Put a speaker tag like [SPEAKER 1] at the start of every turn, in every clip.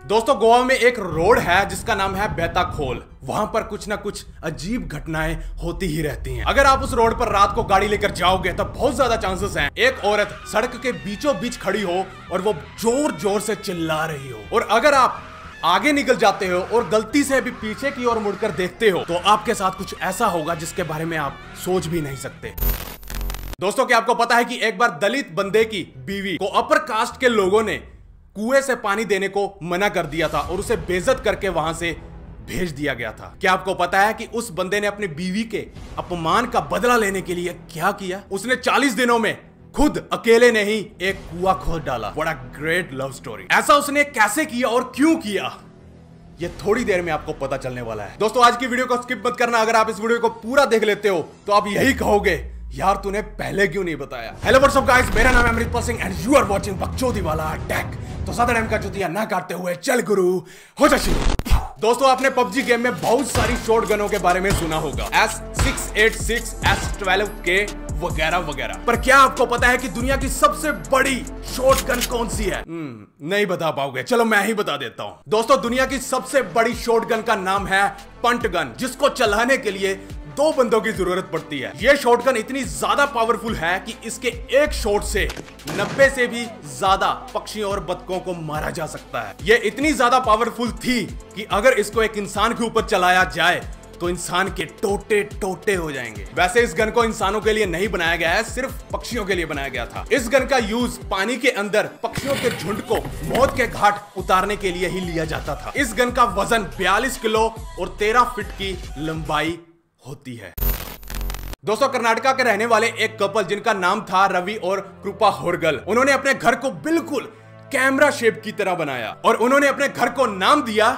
[SPEAKER 1] दोस्तों गोवा में एक रोड है जिसका नाम है बेताखोल। वहां पर कुछ ना कुछ अजीब घटनाएं होती ही रहती हैं। अगर आप उस रोड पर रात को गाड़ी लेकर जाओगे तो बहुत ज्यादा चांसेस हैं एक औरत सड़क के बीचों बीच खड़ी हो और वो जोर जोर से चिल्ला रही हो। और अगर आप आगे निकल जाते हो और गलती से भी पीछे की ओर मुड़कर देखते हो तो आपके साथ कुछ ऐसा होगा जिसके बारे में आप सोच भी नहीं सकते। दोस्तों क्या आपको पता है कि एक बार दलित बंदे की बीवी को अपर कास्ट के लोगों ने कुएं से पानी देने को मना कर दिया था और उसे बेइज्जत करके वहां से भेज दिया गया था। क्या आपको पता है कि उस बंदे ने अपनी बीवी के अपमान का बदला लेने के लिए क्या किया? उसने 40 दिनों में खुद अकेले ने ही एक कुआं खोद डाला। What a great love story. ऐसा उसने कैसे किया और क्यों किया ये थोड़ी देर में आपको पता चलने वाला है। दोस्तों आज की वीडियो को स्किप मत करना। अगर आप इस वीडियो को पूरा देख लेते हो तो आप यही कहोगे यार तूने पहले क्यों नहीं बताया। हेलो व्हाट्स अप गाइस, मेरा नाम है Amritpal Singh and you are watching बकचोदी वाला अटैक। तो ज्यादा टाइम का जुतिया ना काटते हुए चल गुरु हो जा शुरू। दोस्तों आपने पबजी गेम में बहुत सारी शॉर्ट गनों के बारे में सुना होगा, S686, S12K वगैरह वगैरह। पर क्या आपको पता है कि दुनिया की सबसे बड़ी शॉर्ट गन कौन सी है? नहीं बता पाओगे, चलो मैं ही बता देता हूं। दोस्तों दुनिया की सबसे बड़ी शॉर्ट गन का नाम है पंट गन, जिसको चलाने के लिए 2 बंदों की जरूरत पड़ती है। यह शॉटगन इतनी ज्यादा पावरफुल है कि इसके एक शॉट से 90 से भी ज्यादा पक्षियों और बतखों को मारा जा सकता है। यह इतनी ज्यादा पावरफुल थी कि अगर इसको एक इंसान के ऊपर चलाया जाए तो इंसान के टोटे टोटे हो जाएंगे। वैसे इस गन को इंसानों के लिए नहीं बनाया गया है, सिर्फ पक्षियों के लिए बनाया गया था। इस गन का यूज पानी के अंदर पक्षियों के झुंड को मौत के घाट उतारने के लिए ही लिया जाता था। इस गन का वजन 42 किलो और 13 फीट की लंबाई होती है। दोस्तों कर्नाटका के रहने वाले एक कपल जिनका नाम था रवि और कृपा होरगल, उन्होंने अपने घर को बिल्कुल कैमरा शेप की तरह बनाया और उन्होंने अपने घर को नाम दिया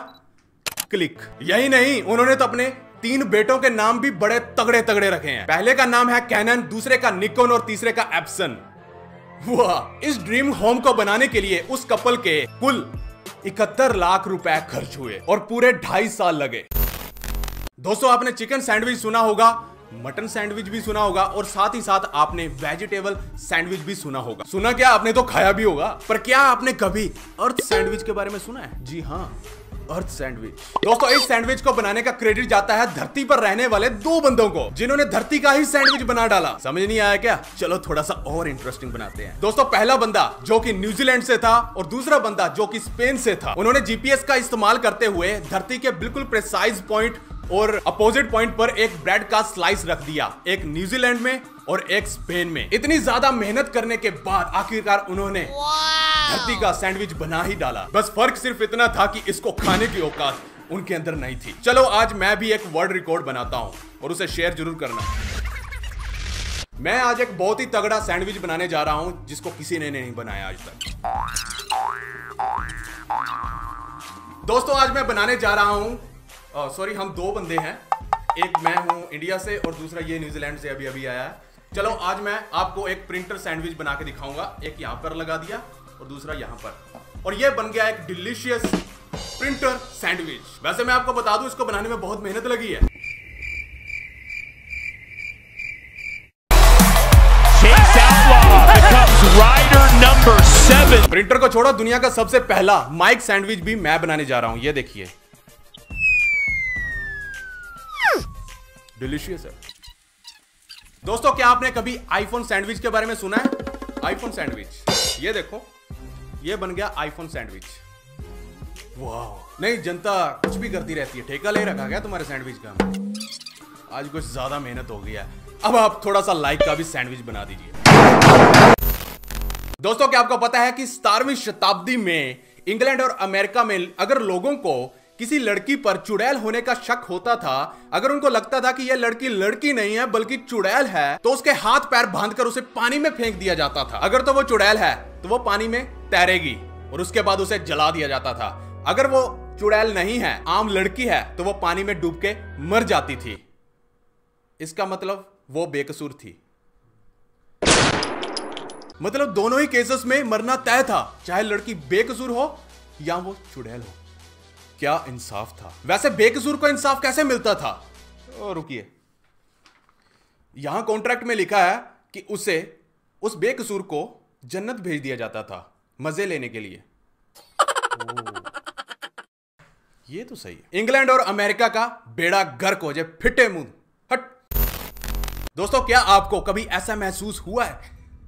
[SPEAKER 1] क्लिक। यही नहीं, उन्होंने तो अपने 3 बेटों के नाम भी बड़े तगड़े तगड़े रखे हैं। पहले का नाम है कैनन, दूसरे का निकॉन और तीसरे का एप्सन। वाह, इस ड्रीम होम को बनाने के लिए उस कपल के कुल 71 लाख रुपए खर्च हुए और पूरे 2.5 साल लगे। दोस्तों आपने चिकन सैंडविच सुना होगा, मटन सैंडविच भी सुना होगा और साथ ही साथ आपने वेजिटेबल सैंडविच भी सुना होगा। सुना क्या, आपने तो खाया भी होगा। पर क्या आपने कभी अर्थ सैंडविच के बारे में सुना है? जी हाँ, अर्थ सैंडविच। दोस्तों इस सैंडविच को बनाने का क्रेडिट जाता है धरती पर रहने वाले 2 बंदों को, जिन्होंने धरती का ही सैंडविच बना डाला। समझ नहीं आया क्या? चलो थोड़ा सा और इंटरेस्टिंग बनाते हैं। दोस्तों पहला बंदा जो कि न्यूजीलैंड से था और दूसरा बंदा जो कि स्पेन से था, उन्होंने जीपीएस का इस्तेमाल करते हुए धरती के बिल्कुल प्रिसाइज पॉइंट और अपोजिट पॉइंट पर एक ब्रेड का स्लाइस रख दिया, एक न्यूजीलैंड में और एक स्पेन में। इतनी ज्यादा मेहनत करने के बाद आखिरकार उन्होंने धरती का सैंडविच बना ही डाला। बस फर्क सिर्फ इतना था कि इसको खाने की औकात उनके अंदर नहीं थी। चलो आज मैं भी एक वर्ल्ड रिकॉर्ड बनाता हूं और उसे शेयर जरूर करना। मैं आज एक बहुत ही तगड़ा सैंडविच बनाने जा रहा हूं जिसको किसी ने नहीं बनाया आज तक। दोस्तों आज मैं बनाने जा रहा हूं, सॉरी हम 2 बंदे हैं, एक मैं हूं इंडिया से और दूसरा ये न्यूजीलैंड से अभी अभी आया है। चलो आज मैं आपको एक प्रिंटर सैंडविच बना के दिखाऊंगा। एक यहां पर लगा दिया और दूसरा यहां पर, और ये बन गया एक डिलीशियस प्रिंटर सैंडविच। वैसे मैं आपको बता दूं इसको बनाने में बहुत मेहनत लगी है। प्रिंटर को छोड़ो, दुनिया का सबसे पहला माइक सैंडविच भी मैं बनाने जा रहा हूं। ये देखिए डिलीशियस है। दोस्तों क्या आपने कभी आईफोन सैंडविच के बारे में सुना है? आईफोन सैंडविच, ये देखो ये बन गया आईफोन सैंडविच। वाह, नहीं जनता कुछ भी करती रहती है, ठेका ले रखा गया तुम्हारे सैंडविच का। आज कुछ ज्यादा मेहनत हो गई है। अब आप थोड़ा सा लाइक का भी सैंडविच बना दीजिए। दोस्तों क्या आपको पता है कि 17वीं शताब्दी में इंग्लैंड और अमेरिका में अगर लोगों को किसी लड़की पर चुड़ैल होने का शक होता था, अगर उनको लगता था कि यह लड़की लड़की नहीं है बल्कि चुड़ैल है, तो उसके हाथ पैर बांधकर उसे पानी में फेंक दिया जाता था। अगर तो वो चुड़ैल है तो वो पानी में तैरेगी और उसके बाद उसे जला दिया जाता था। अगर वो चुड़ैल नहीं है, आम लड़की है, तो वो पानी में डूब के मर जाती थी। इसका मतलब वो बेकसूर थी। मतलब दोनों ही केसेस में मरना तय था, चाहे लड़की बेकसूर हो या वो चुड़ैल हो। क्या इंसाफ था। वैसे बेकसूर को इंसाफ कैसे मिलता था? रुकिए, यहां कॉन्ट्रैक्ट में लिखा है कि उस बेकसूर को जन्नत भेज दिया जाता था मजे लेने के लिए। ये तो सही है। इंग्लैंड और अमेरिका का बेड़ा गर्क हो जाए, फिटे मुंह, हट। दोस्तों, क्या आपको कभी ऐसा महसूस हुआ है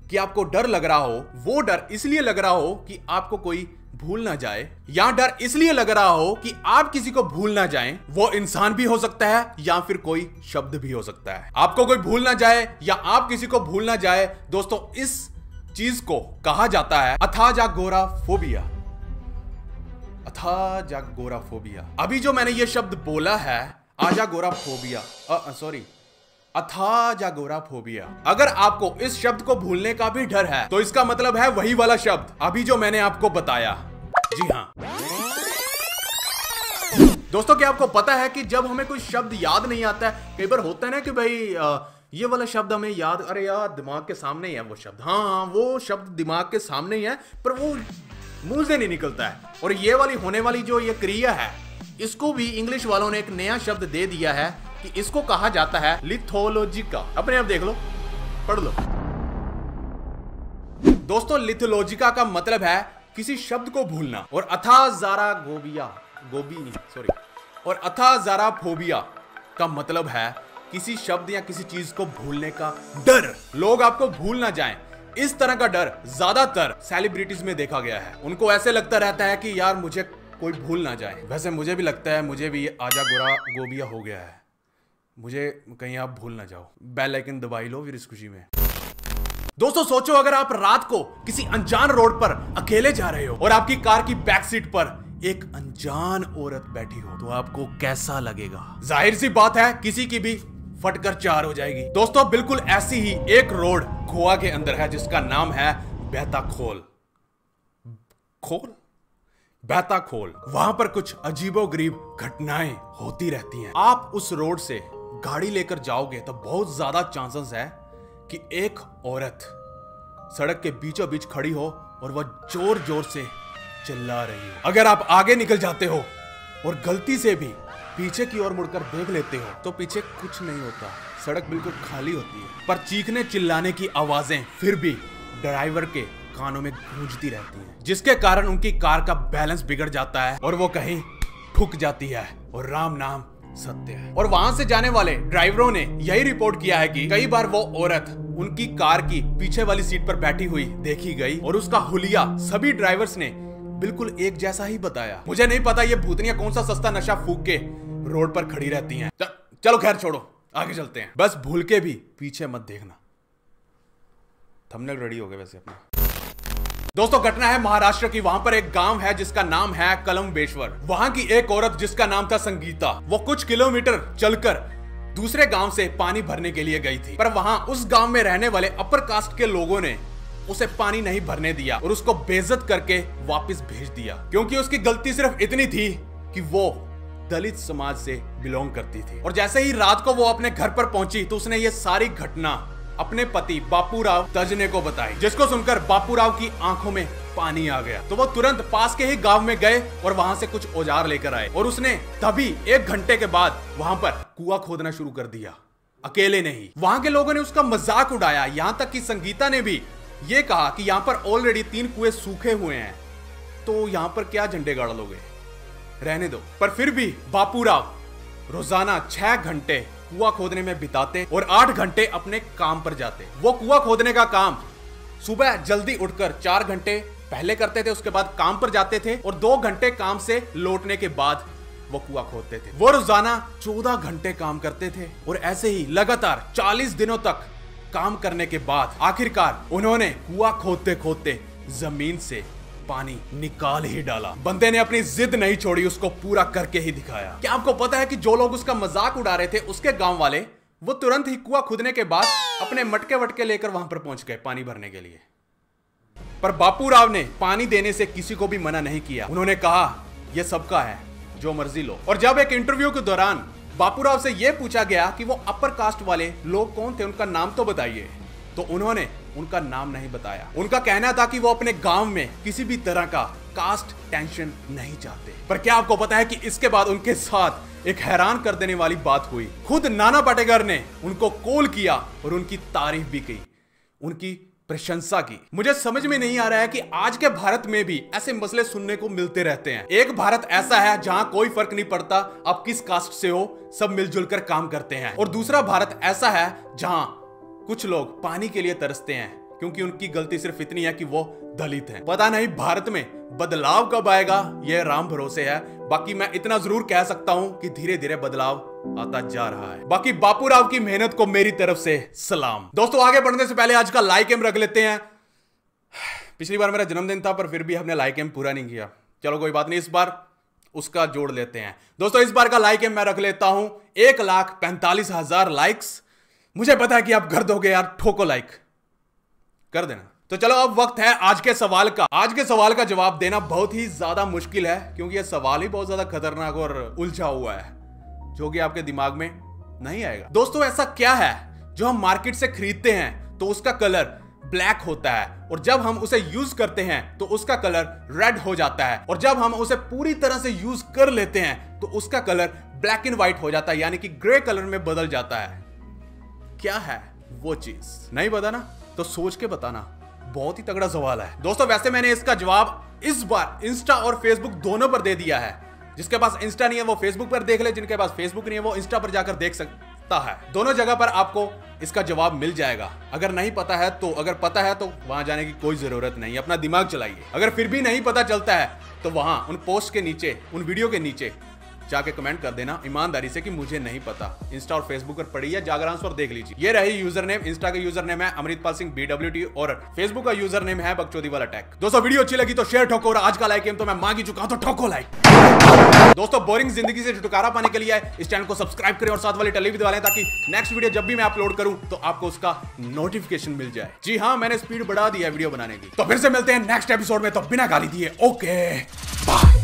[SPEAKER 1] कि आपको डर लग रहा हो? वो डर इसलिए लग रहा हो कि आपको कोई भूल ना जाए, या डर इसलिए लग रहा हो कि आप किसी को भूल ना जाएं। वो इंसान भी हो सकता है या फिर कोई शब्द भी हो सकता है। आपको कोई भूल ना जाए या आप किसी को भूल ना जाए, दोस्तों इस चीज को कहा जाता है अथाजागोराफोबिया। अथाजागोराफोबिया। अभी जो मैंने ये शब्द बोला है, आजागोराफोबिया, सॉरी, अथाजागोराफोबिया, अगर आपको इस शब्द को भूलने का भी डर है तो इसका मतलब है वही वाला शब्द अभी जो मैंने आपको बताया। जी हां दोस्तों, क्या आपको पता है कि जब हमें कोई शब्द याद नहीं आता है, कई बार होता है ना कि भाई ये वाला शब्द हमें याद, अरे यार दिमाग के सामने ही है वो शब्द, हाँ वो शब्द दिमाग के सामने ही है पर वो मुंह से नहीं निकलता है। और ये वाली होने वाली जो ये क्रिया है, इसको भी इंग्लिश वालों ने एक नया शब्द दे दिया है कि इसको कहा जाता है लिथोलॉजिका। अपने आप देख लो, पढ़ लो। दोस्तों, लिथोलॉजिका का मतलब है किसी शब्द को भूलना, और और अथाजाराफोबिया का मतलब है किसी शब्द या किसी चीज को भूलने का डर। लोग आपको भूल ना जाएं, इस तरह का डर ज्यादातर सेलिब्रिटीज में देखा गया है। उनको ऐसे लगता रहता है कि यार मुझे कोई भूल ना जाए। वैसे मुझे भी लगता है, मुझे भी आजागोराफोबिया हो गया है, मुझे कहीं आप भूल ना जाओ। बेल आइकन दबाई लो फिर इस खुशी में। दोस्तों सोचो, अगर आप रात को किसी अनजान रोड पर अकेले जा रहे हो और आपकी कार की बैक सीट पर एक अनजान औरत बैठी हो, तो आपको कैसा लगेगा? जाहिर सी बात है किसी की भी फटकर चार हो जाएगी। दोस्तों, बिल्कुल ऐसी ही एक रोड गोवा के अंदर है जिसका नाम है बहता खोल। वहां पर कुछ अजीबोगरीब घटनाएं होती रहती हैं। आप उस रोड से गाड़ी लेकर जाओगे तो बहुत ज्यादा चांसेस है कि एक औरत सड़क के बीचों बीच खड़ी हो और वह जोर जोर से चिल्ला रही हो। अगर आप आगे निकल जाते हो और गलती से भी पीछे की ओर मुड़कर देख लेते हो तो पीछे कुछ नहीं होता, सड़क बिल्कुल खाली होती है, पर चीखने चिल्लाने की आवाजें फिर भी ड्राइवर के कानों में गूंजती रहती हैं, जिसके कारण उनकी कार का बैलेंस बिगड़ जाता है और वो कहीं ठुक जाती है। और राम नाम सत्य है। और वहां से जाने वाले ड्राइवरों ने यही रिपोर्ट किया है कि कई बार वो औरत उनकी कार की पीछे वाली सीट पर बैठी हुई देखी गई और उसका हुलिया सभी ड्राइवर्स ने बिल्कुल एक जैसा ही बताया। मुझे नहीं पता ये भूतनियां कौन सा सस्ता नशा फूक के रोड पर खड़ी रहती हैं। चलो खैर छोड़ो, आगे चलते हैं। बस भूल के भी पीछे मत देखना। थंबनेल रेडी हो गया वैसे अपना। दोस्तों, घटना है महाराष्ट्र की। वहां पर एक गांव है जिसका नाम है कलम्बेश्वर। वहां की एक औरत जिसका नाम था संगीता, वो कुछ किलोमीटर चलकर दूसरे गांव से पानी भरने के लिए गई थी, पर वहां उस गांव में रहने वाले अपर कास्ट के लोगों ने उसे पानी नहीं भरने दिया और उसको बेइज्जत करके वापस भेज दिया, क्योंकि उसकी गलती सिर्फ इतनी थी कि वो दलित समाज से बिलोंग करती थी। और जैसे ही रात को वो अपने घर पर पहुंची तो उसने ये सारी घटना अपने पति बापूराव तजने को बताई, जिसको सुनकर बापूराव की आंखों में पानी आ गया। तो वो तुरंत पास के ही गांव में गए और वहां से कुछ औजार लेकर आए और उसने तभी 1 घंटे के बाद वहां पर कुआं खोदना शुरू कर दिया, अकेले नहीं। वहां के लोगों ने उसका मजाक उड़ाया, यहां तक कि संगीता ने भी ये कहा कि यहां पर ऑलरेडी 3 कुएं सूखे हुए हैं, तो यहां पर क्या झंडे गाड़ लोगे, रहने दो। पर फिर भी बापूराव रोजाना 6 घंटे कुआं खोदने में बिताते और 8 घंटे अपने काम पर जाते। वो कुआं खोदने का काम सुबह जल्दी उठकर 4 घंटे पहले करते थे, उसके बाद काम पर जाते थे और 2 घंटे काम से लौटने के बाद वो कुआं खोदते थे। वो रोजाना 14 घंटे काम करते थे और ऐसे ही लगातार 40 दिनों तक काम करने के बाद आखिरकार उन्होंने कुआं खोदते खोदते जमीन से पानी निकाल ही डाला। बंदे ने अपनी जिद नहीं छोड़ी, उसको पूरा करके ही दिखाया। क्या आपको पता है कि जो लोग उसका मजाक उड़ा रहे थे उसके गांव वाले, वो तुरंत ही कुआं खुदने के बाद अपने मटके वटके लेकर वहां पर पहुंच गए पानी भरने के लिए। पर बापूराव ने पानी देने से किसी को भी मना नहीं किया। उन्होंने कहा यह सबका है, जो मर्जी लो। और जब एक इंटरव्यू के दौरान बापूराव से यह पूछा गया कि वो अपर कास्ट वाले लोग कौन थे, उनका नाम तो बताइए, तो उन्होंने उनका नाम नहीं बताया। उनका कहना था कि वो अपने गांव में किसी भी तरह का कास्ट टेंशन नहीं चाहते। पर क्या आपको पता है कि इसके बाद उनके साथ एक हैरान कर देने वाली बात हुई। खुद नाना पाटेकर ने उनको कॉल किया और उनकी तारीफ भी की, उनकी प्रशंसा की। मुझे समझ में नहीं आ रहा है कि आज के भारत में भी ऐसे मसले सुनने को मिलते रहते हैं। एक भारत ऐसा है जहां कोई फर्क नहीं पड़ता आप किस कास्ट से हो, सब मिलजुल कर काम करते हैं। और दूसरा भारत ऐसा है जहां कुछ लोग पानी के लिए तरसते हैं क्योंकि उनकी गलती सिर्फ इतनी है कि वो दलित हैं। पता नहीं भारत में बदलाव कब आएगा, यह राम भरोसे है। बाकी मैं इतना जरूर कह सकता हूं कि धीरे धीरे बदलाव आता जा रहा है। बाकी बापूराव की मेहनत को मेरी तरफ से सलाम। दोस्तों आगे बढ़ने से पहले आज का लाइक एम रख लेते हैं। पिछली बार मेरा जन्मदिन था पर फिर भी हमने लाइक एम पूरा नहीं किया। चलो कोई बात नहीं, इस बार उसका जोड़ लेते हैं। दोस्तों इस बार का लाइक एम मैं रख लेता हूं 1,45,000 लाइक्स। मुझे पता है कि आप कर दोगे यार, ठोको लाइक कर देना। तो चलो अब वक्त है आज के सवाल का। आज के सवाल का जवाब देना बहुत ही ज्यादा मुश्किल है क्योंकि यह सवाल ही बहुत ज्यादा खतरनाक और उलझा हुआ है जो कि आपके दिमाग में नहीं आएगा। दोस्तों ऐसा क्या है जो हम मार्केट से खरीदते हैं तो उसका कलर ब्लैक होता है और जब हम उसे यूज करते हैं तो उसका कलर रेड हो जाता है और जब हम उसे पूरी तरह से यूज कर लेते हैं तो उसका कलर ब्लैक एंड व्हाइट हो जाता है, यानी कि ग्रे कलर में बदल जाता है। क्या है वो चीज? नहीं पता ना? तो सोच के बताना। बहुत ही तगड़ा सवाल है दोस्तों। वैसे मैंने इसका जवाब इस बार इंस्टा और फेसबुक दोनों पर दे दिया है। जिसके पास इंस्टा नहीं है वो फेसबुक पर देख ले, जिनके पास फेसबुक नहीं है वो इंस्टा पर जाकर देख सकता है। दोनों जगह पर आपको इसका जवाब मिल जाएगा। अगर नहीं पता है तो, अगर पता है तो वहां जाने की कोई जरूरत नहीं, अपना दिमाग चलाइए। अगर फिर भी नहीं पता चलता है तो वहां उन पोस्ट के नीचे, उन वीडियो के नीचे जाके कमेंट कर देना ईमानदारी से कि मुझे नहीं पता। इंस्टा और फेसबुक पर पड़ी है, जागरांश पर देख लीजिए। ये रही यूजर नेम। इंस्टा का यूजर नेम है अमृतपाल सिंह BWT और फेसबुक का यूजर नेम है बकचोदी वाला टैग। दोस्तों वीडियो अच्छी लगी तो शेयर ठोको और आज का लाइक तो मैं मांग ही चुका हूं तो ठोको लाइक। दोस्तों बोरिंग जिंदगी से छुटकारा पाने के लिए इस चैनल को सब्सक्राइब करें और साथ वाले टेली भी दबा लें ताकि नेक्स्ट वीडियो जब भी मैं अपलोड करूं तो आपको उसका नोटिफिकेशन मिल जाए। जी हां, मैंने स्पीड बढ़ा दी है वीडियो बनाने की। तो फिर से मिलते हैं नेक्स्ट एपिसोड में, तो बिना गाली दिए ओके बाय।